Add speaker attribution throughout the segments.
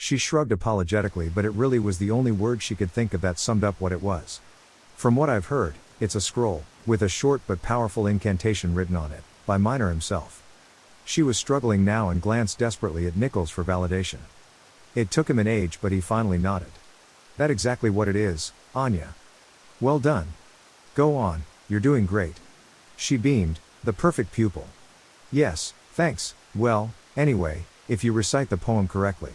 Speaker 1: She shrugged apologetically, but it really was the only word she could think of that summed up what it was. From what I've heard, it's a scroll, with a short but powerful incantation written on it, by Miner himself. She was struggling now and glanced desperately at Nichols for validation. It took him an age, but he finally nodded. That's exactly what it is, Anya. Well done. Go on, you're doing great. She beamed, the perfect pupil. Yes, thanks. Well, anyway, if you recite the poem correctly.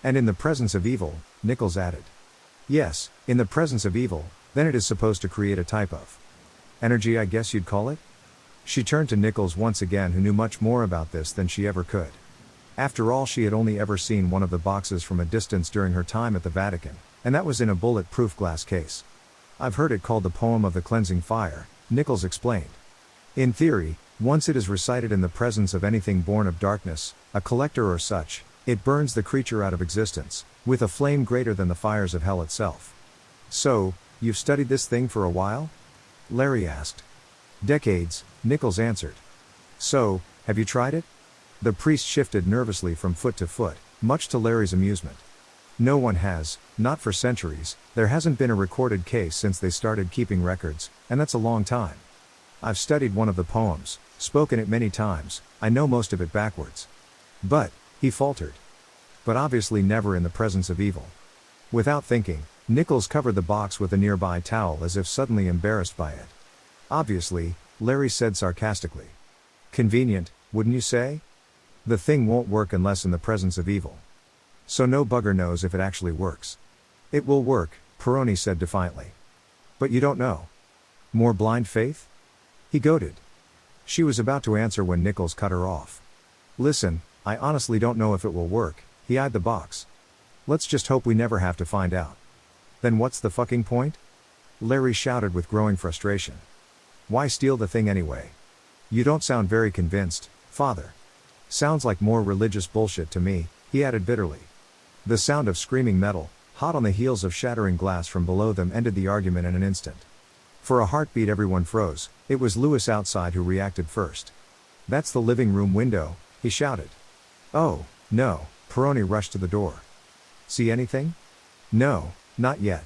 Speaker 1: And in the presence of evil, Nichols added. Yes, in the presence of evil, then it is supposed to create a type of energy, I guess you'd call it? She turned to Nichols once again, who knew much more about this than she ever could. After all, she had only ever seen one of the boxes from a distance during her time at the Vatican, and that was in a bullet-proof glass case. I've heard it called the poem of the cleansing fire, Nichols explained. In theory, once it is recited in the presence of anything born of darkness, a collector or such, it burns the creature out of existence, with a flame greater than the fires of hell itself. So, you've studied this thing for a while? Larry asked. Decades, Nichols answered. So, have you tried it? The priest shifted nervously from foot to foot, much to Larry's amusement. No one has, not for centuries. There hasn't been a recorded case since they started keeping records, and that's a long time. I've studied one of the poems, spoken it many times, I know most of it backwards. But, he faltered. But obviously never in the presence of evil. Without thinking, Nichols covered the box with a nearby towel as if suddenly embarrassed by it. Obviously, Larry said sarcastically. Convenient, wouldn't you say? The thing won't work unless in the presence of evil. So no bugger knows if it actually works. It will work, Peroni said defiantly. But you don't know. More blind faith? He goaded. She was about to answer when Nichols cut her off. Listen, I honestly don't know if it will work, he eyed the box. Let's just hope we never have to find out. Then what's the fucking point? Larry shouted with growing frustration. Why steal the thing anyway? You don't sound very convinced, Father. Sounds like more religious bullshit to me, he added bitterly. The sound of screaming metal, hot on the heels of shattering glass from below them, ended the argument in an instant. For a heartbeat everyone froze. It was Lewis outside who reacted first. That's the living room window, he shouted. Oh, no, Peroni rushed to the door. See anything? No, not yet.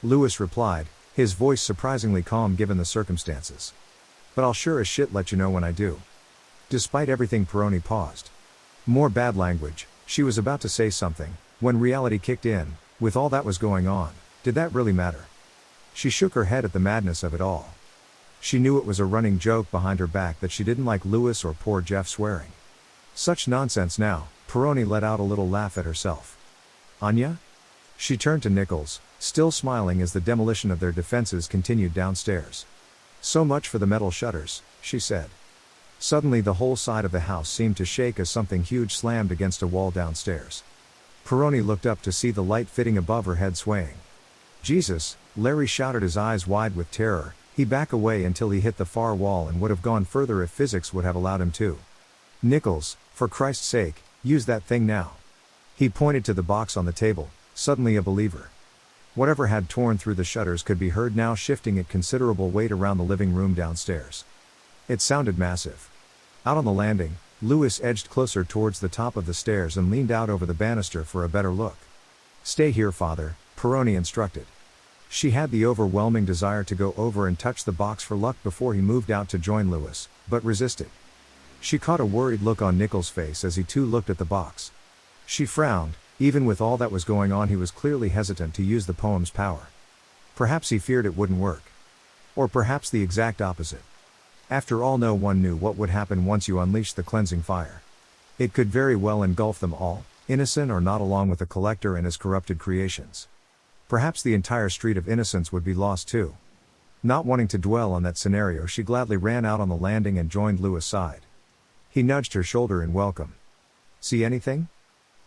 Speaker 1: Lewis replied, his voice surprisingly calm given the circumstances. But I'll sure as shit let you know when I do. Despite everything, Peroni paused. More bad language. She was about to say something, when reality kicked in. With all that was going on, did that really matter? She shook her head at the madness of it all. She knew it was a running joke behind her back that she didn't like Lewis or poor Jeff swearing. Such nonsense now, Peroni let out a little laugh at herself. Anya? She turned to Nichols, still smiling as the demolition of their defenses continued downstairs. So much for the metal shutters, she said. Suddenly the whole side of the house seemed to shake as something huge slammed against a wall downstairs. Peroni looked up to see the light fitting above her head swaying. Jesus, Larry shouted, his eyes wide with terror. He backed away until he hit the far wall and would have gone further if physics would have allowed him to. Nichols, for Christ's sake, use that thing now. He pointed to the box on the table, suddenly a believer. Whatever had torn through the shutters could be heard now, shifting at considerable weight around the living room downstairs. It sounded massive. Out on the landing, Lewis edged closer towards the top of the stairs and leaned out over the banister for a better look. Stay here, Father, Peroni instructed. She had the overwhelming desire to go over and touch the box for luck before he moved out to join Lewis, but resisted. She caught a worried look on Nichols' face as he too looked at the box. She frowned. Even with all that was going on, he was clearly hesitant to use the poem's power. Perhaps he feared it wouldn't work. Or perhaps the exact opposite. After all, no one knew what would happen once you unleashed the cleansing fire. It could very well engulf them all, innocent or not, along with the collector and his corrupted creations. Perhaps the entire street of innocence would be lost too. Not wanting to dwell on that scenario, she gladly ran out on the landing and joined Lewis' side. He nudged her shoulder in welcome. See anything?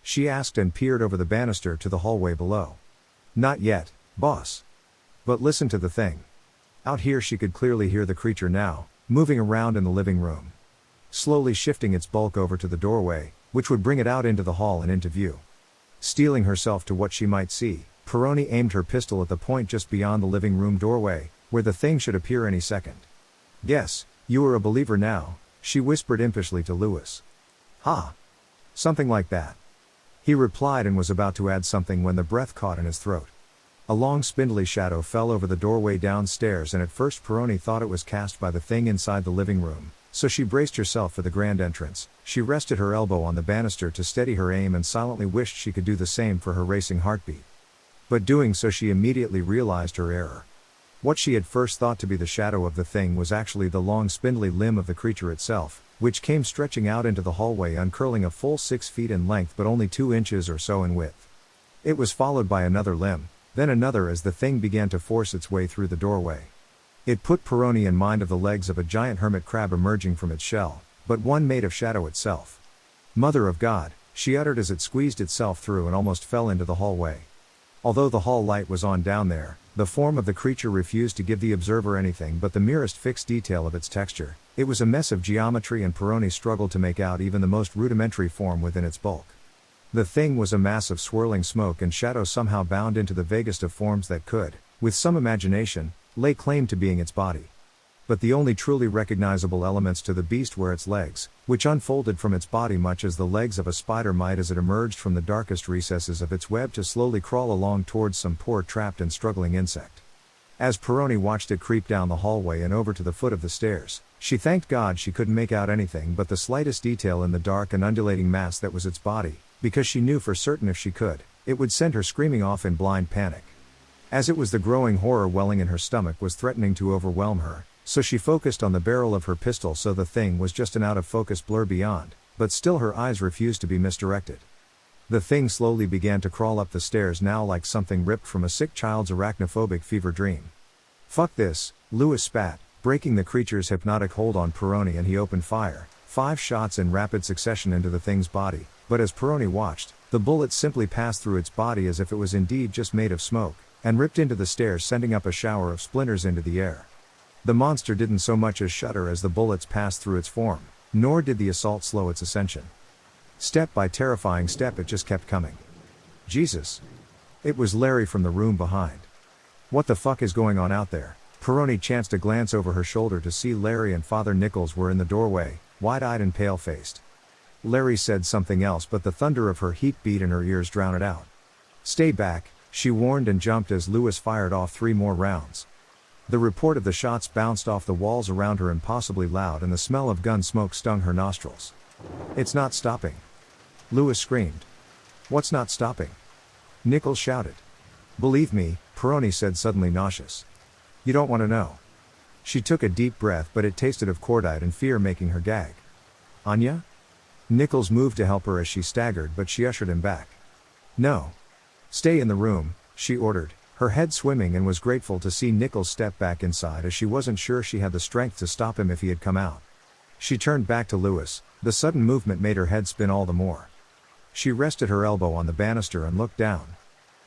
Speaker 1: She asked and peered over the banister to the hallway below. Not yet, boss. But listen to the thing. Out here she could clearly hear the creature now, moving around in the living room. Slowly shifting its bulk over to the doorway, which would bring it out into the hall and into view. Steeling herself to what she might see, Peroni aimed her pistol at the point just beyond the living room doorway, where the thing should appear any second. Yes, you are a believer now, she whispered impishly to Lewis. Ha! Something like that. He replied and was about to add something when the breath caught in his throat. A long spindly shadow fell over the doorway downstairs, and at first Peroni thought it was cast by the thing inside the living room, so she braced herself for the grand entrance. She rested her elbow on the banister to steady her aim and silently wished she could do the same for her racing heartbeat. But doing so, she immediately realized her error. What she had first thought to be the shadow of the thing was actually the long spindly limb of the creature itself, which came stretching out into the hallway, uncurling a full 6 feet in length but only 2 inches or so in width. It was followed by another limb, then another, as the thing began to force its way through the doorway. It put Peroni in mind of the legs of a giant hermit crab emerging from its shell, but one made of shadow itself. "Mother of God," she uttered as it squeezed itself through and almost fell into the hallway. Although the hall light was on down there, the form of the creature refused to give the observer anything but the merest fixed detail of its texture. It was a mess of geometry, and Peroni struggled to make out even the most rudimentary form within its bulk. The thing was a mass of swirling smoke and shadow, somehow bound into the vaguest of forms that could, with some imagination, lay claim to being its body. But the only truly recognizable elements to the beast were its legs, which unfolded from its body much as the legs of a spider might as it emerged from the darkest recesses of its web to slowly crawl along towards some poor trapped and struggling insect. As Peroni watched it creep down the hallway and over to the foot of the stairs, she thanked God she couldn't make out anything but the slightest detail in the dark and undulating mass that was its body, because she knew for certain if she could, it would send her screaming off in blind panic. As it was, the growing horror welling in her stomach was threatening to overwhelm her, so she focused on the barrel of her pistol, so the thing was just an out-of-focus blur beyond, but still her eyes refused to be misdirected. The thing slowly began to crawl up the stairs, now like something ripped from a sick child's arachnophobic fever dream. "Fuck this," Lewis spat, breaking the creature's hypnotic hold on Peroni, and he opened fire, 5 shots in rapid succession into the thing's body, but as Peroni watched, the bullets simply passed through its body as if it was indeed just made of smoke, and ripped into the stairs, sending up a shower of splinters into the air. The monster didn't so much as shudder as the bullets passed through its form, nor did the assault slow its ascension. Step by terrifying step, it just kept coming. Jesus! It was Larry from the room behind. "What the fuck is going on out there?" Peroni chanced a glance over her shoulder to see Larry and Father Nichols were in the doorway, wide-eyed and pale-faced. Larry said something else, but the thunder of her heat-beat in her ears drowned it out. "Stay back," she warned, and jumped as Lewis fired off 3 more rounds. The report of the shots bounced off the walls around her impossibly loud, and the smell of gun smoke stung her nostrils. "It's not stopping!" Lewis screamed. "What's not stopping?" Nichols shouted. "Believe me," Peroni said, suddenly nauseous. "You don't want to know." She took a deep breath, but it tasted of cordite and fear, making her gag. "Anya?" Nichols moved to help her as she staggered, but she ushered him back. "No. Stay in the room," she ordered, her head swimming, and was grateful to see Nichols step back inside, as she wasn't sure she had the strength to stop him if he had come out. She turned back to Lewis. The sudden movement made her head spin all the more. She rested her elbow on the banister and looked down.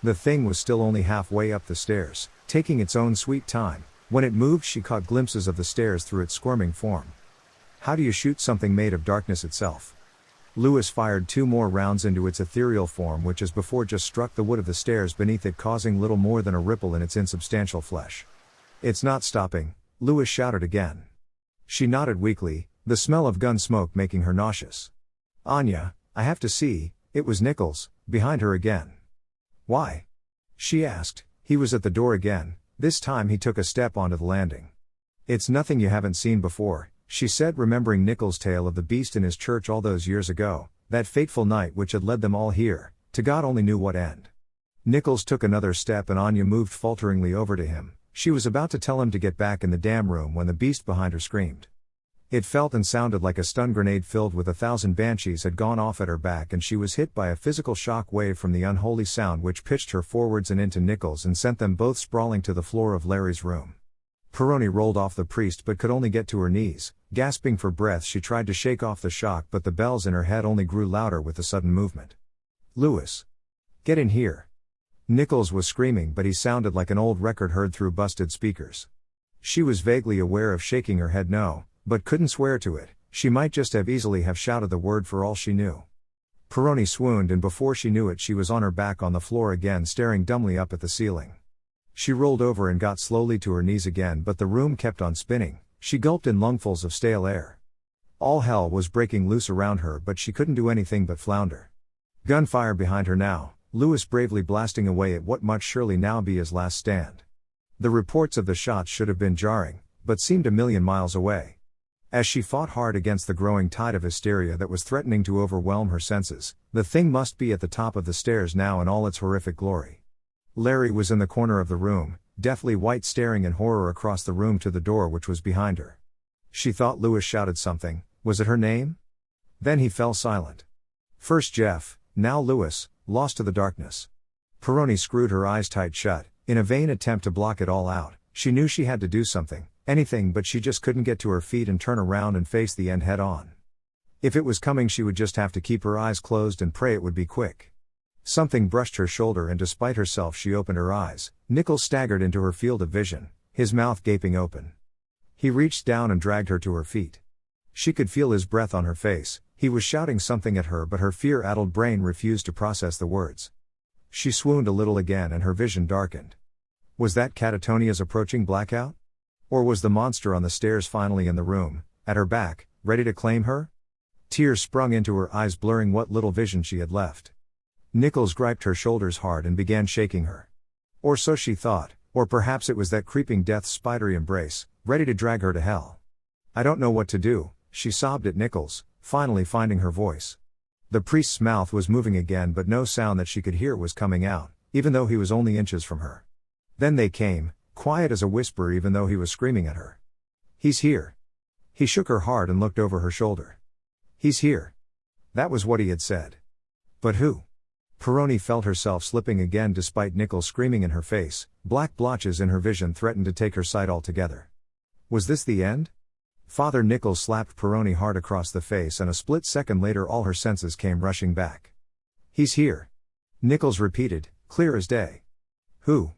Speaker 1: The thing was still only halfway up the stairs, taking its own sweet time. When it moved, she caught glimpses of the stairs through its squirming form. How do you shoot something made of darkness itself? Lewis fired 2 more rounds into its ethereal form, which as before just struck the wood of the stairs beneath it, causing little more than a ripple in its insubstantial flesh. "It's not stopping," Lewis shouted again. She nodded weakly, the smell of gun smoke making her nauseous. "Anya, I have to see." It was Nichols, behind her again. "Why?" she asked. He was at the door again. This time he took a step onto the landing. "It's nothing you haven't seen before," she said, remembering Nichols' tale of the beast in his church all those years ago, that fateful night which had led them all here, to God only knew what end. Nichols took another step, and Anya moved falteringly over to him. She was about to tell him to get back in the damn room when the beast behind her screamed. It felt and sounded like a stun grenade filled with 1,000 banshees had gone off at her back, and she was hit by a physical shock wave from the unholy sound, which pitched her forwards and into Nichols and sent them both sprawling to the floor of Larry's room. Peroni rolled off the priest but could only get to her knees. Gasping for breath, she tried to shake off the shock, but the bells in her head only grew louder with the sudden movement. "Lewis! Get in here!" Nichols was screaming, but he sounded like an old record heard through busted speakers. She was vaguely aware of shaking her head no, but couldn't swear to it. She might just have easily have shouted the word for all she knew. Peroni swooned, and before she knew it she was on her back on the floor again, staring dumbly up at the ceiling. She rolled over and got slowly to her knees again, but the room kept on spinning. She gulped in lungfuls of stale air. All hell was breaking loose around her, but she couldn't do anything but flounder. Gunfire behind her now, Lewis bravely blasting away at what must surely now be his last stand. The reports of the shots should have been jarring, but seemed a million miles away. As she fought hard against the growing tide of hysteria that was threatening to overwhelm her senses, the thing must be at the top of the stairs now in all its horrific glory. Larry was in the corner of the room, deathly white, staring in horror across the room to the door which was behind her. She thought Lewis shouted something. Was it her name? Then he fell silent. First Jeff, now Lewis, lost to the darkness. Peroni screwed her eyes tight shut, in a vain attempt to block it all out. She knew she had to do something, anything, but she just couldn't get to her feet and turn around and face the end head on. If it was coming, she would just have to keep her eyes closed and pray it would be quick. Something brushed her shoulder, and despite herself she opened her eyes. Nichols staggered into her field of vision, his mouth gaping open. He reached down and dragged her to her feet. She could feel his breath on her face. He was shouting something at her, but her fear-addled brain refused to process the words. She swooned a little again and her vision darkened. Was that Catatonia's approaching blackout? Or was the monster on the stairs finally in the room, at her back, ready to claim her? Tears sprung into her eyes, blurring what little vision she had left. Nichols gripped her shoulders hard and began shaking her. Or so she thought, or perhaps it was that creeping death's spidery embrace, ready to drag her to hell. I don't know what to do, she sobbed at Nichols, finally finding her voice. The priest's mouth was moving again, but no sound that she could hear was coming out, even though he was only inches from her. Then they came, quiet as a whisper even though he was screaming at her. He's here. He shook her hard and looked over her shoulder. He's here. That was what he had said. But who? Peroni felt herself slipping again despite Nichols screaming in her face. Black blotches in her vision threatened to take her sight altogether. Was this the end? Father Nichols slapped Peroni hard across the face, and a split second later all her senses came rushing back. He's here. Nichols repeated, clear as day. Who?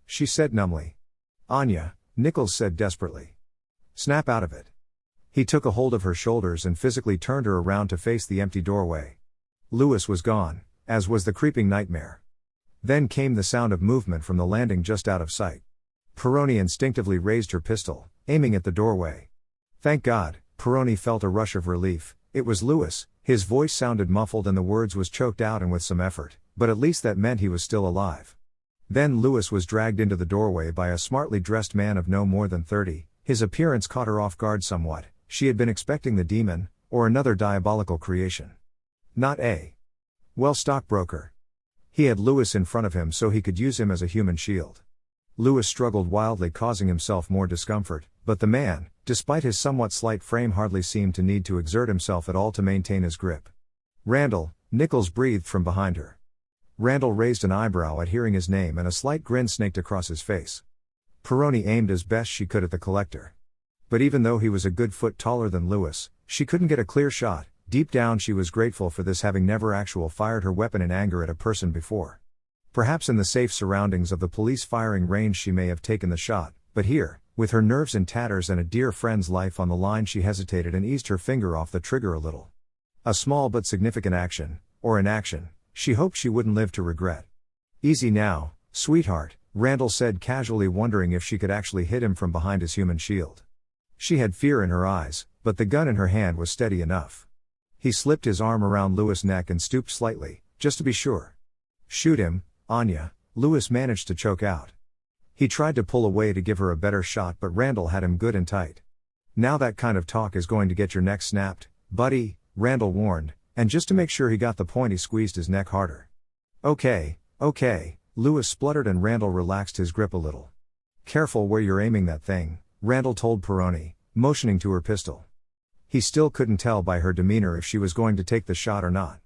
Speaker 1: She said numbly. Anya, Nichols said desperately. Snap out of it. He took a hold of her shoulders and physically turned her around to face the empty doorway. Lewis was gone, as was the creeping nightmare. Then came the sound of movement from the landing just out of sight. Peroni instinctively raised her pistol, aiming at the doorway. Thank God, Peroni felt a rush of relief. It was Lewis. His voice sounded muffled and the words was choked out and with some effort, but at least that meant he was still alive. Then Lewis was dragged into the doorway by a smartly dressed man of no more than 30. His appearance caught her off guard somewhat. She had been expecting the demon, or another diabolical creation. Not a stockbroker. He had Lewis in front of him so he could use him as a human shield. Lewis struggled wildly, causing himself more discomfort, but the man, despite his somewhat slight frame, hardly seemed to need to exert himself at all to maintain his grip. Randall, Nichols breathed from behind her. Randall raised an eyebrow at hearing his name and a slight grin snaked across his face. Peroni aimed as best she could at the collector. But even though he was a good foot taller than Lewis, she couldn't get a clear shot. Deep down she was grateful for this, having never actually fired her weapon in anger at a person before. Perhaps in the safe surroundings of the police firing range she may have taken the shot, but here, with her nerves in tatters and a dear friend's life on the line, she hesitated and eased her finger off the trigger a little. A small but significant action, or inaction, she hoped she wouldn't live to regret. Easy now, sweetheart, Randall said casually, wondering if she could actually hit him from behind his human shield. She had fear in her eyes, but the gun in her hand was steady enough. He slipped his arm around Lewis' neck and stooped slightly, just to be sure. Shoot him, Anya, Lewis managed to choke out. He tried to pull away to give her a better shot, but Randall had him good and tight. Now that kind of talk is going to get your neck snapped, buddy, Randall warned, and just to make sure he got the point he squeezed his neck harder. Okay, Lewis spluttered and Randall relaxed his grip a little. Careful where you're aiming that thing, Randall told Peroni, motioning to her pistol. He still couldn't tell by her demeanor if she was going to take the shot or not.